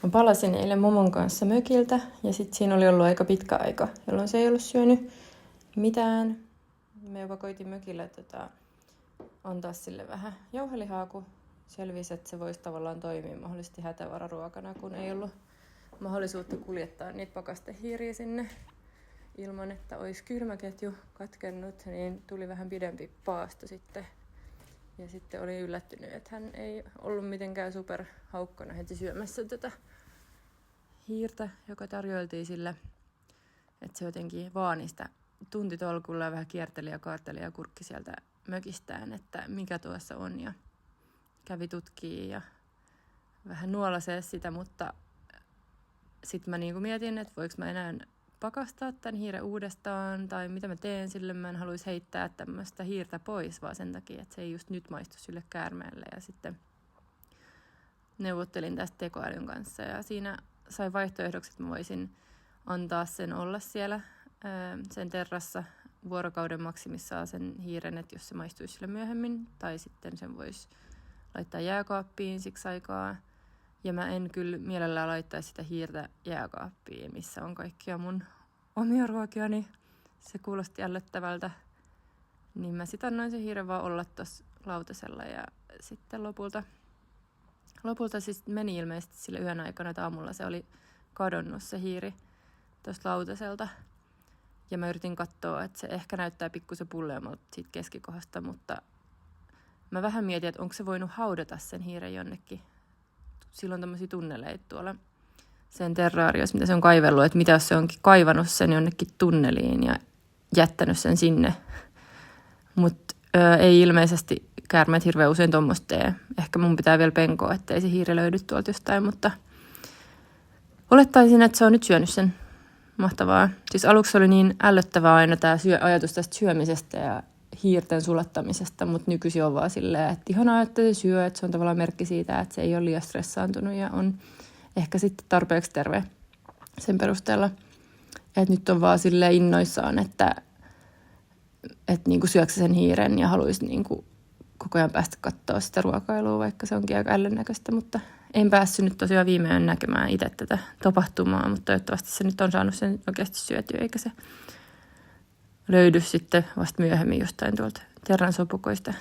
Mä palasin eilen mumon kanssa mökiltä ja sitten siinä oli ollut aika pitkä aika, jolloin se ei ollut syönyt mitään. Me jopa koitin mökillä antaa sille vähän jauhelihaa, kun selvisi, että se voisi tavallaan toimia mahdollisesti hätävararuokana, kun ei ollut mahdollisuutta kuljettaa niitä pakastehiiriä sinne ilman, että olisi kylmäketju katkennut, niin tuli vähän pidempi paasto sitten. Ja sitten oli yllättynyt, että hän ei ollut mitenkään superhaukkana heti syömässä tätä hiirtä, joka tarjoiltiin sille, että se jotenkin vaani sitä tuntitolkulla ja vähän kierteli ja kaarteli ja kurkki sieltä mökistään, että mikä tuossa on, ja kävi tutkii ja vähän nuolasee sitä, mutta sitten mä niinku mietin, että voiko mä enää pakastaa tämän hiiren uudestaan tai mitä mä teen sille. Mä en haluaisi heittää tämmöistä hiirtä pois, vaan sen takia, että se ei just nyt maistu sille käärmeelle. Ja sitten neuvottelin tästä tekoälyn kanssa ja siinä sai vaihtoehdoksi, että mä voisin antaa sen olla siellä sen terrassa vuorokauden maksimissaan sen hiiren, että jos se maistuisi sille myöhemmin, tai sitten sen voisi laittaa jääkaappiin siksi aikaa. Ja mä en kyllä mielellään laittaisi sitä hiirtä jääkaappiin, missä on kaikkia mun omia ruokiani. Se kuulosti ällöttävältä. Niin mä sit annoin sen hiiren vaan olla tuossa lautasella. Ja sitten lopulta siis meni ilmeisesti sille yön aikana, että aamulla se oli kadonnut se hiiri tuosta lautaselta. Ja mä yritin katsoa, että se ehkä näyttää pikkusen pulleammalta siitä keskikohdasta, mutta mä vähän mietin, että onko se voinut haudata sen hiiren jonnekin. Silloin on tämmöisiä tunneleita tuolla sen terraariossa, mitä se on kaivellut, että mitä jos se onkin kaivannut sen jonnekin tunneliin ja jättänyt sen sinne. Mutta ei ilmeisesti käärmeet hirveän usein tuommoista tee. Ehkä mun pitää vielä penkoa, ettei se hiiri löydy tuolta jostain, mutta olettaisin, että se on nyt syönyt sen. Mahtavaa. Siis aluksi oli niin ällöttävää aina tämä ajatus tästä syömisestä ja hiirten sulattamisesta, mutta nykyisin on vaan silleen, että ihanaa, että se syö, että se on tavallaan merkki siitä, että se ei ole liian stressaantunut ja on ehkä sitten tarpeeksi terve sen perusteella. Että nyt on vaan silleen innoissaan, että niinku syöksä sen hiiren ja haluaisi niinku koko ajan päästä katsoa sitä ruokailua, vaikka se onkin aika ällönnäköistä, mutta en päässyt nyt tosiaan viimein näkemään itse tätä tapahtumaa, mutta toivottavasti se nyt on saanut sen oikeasti syötyä, eikä se löydy sitten vasta myöhemmin jostain tuolta terran sopukoista.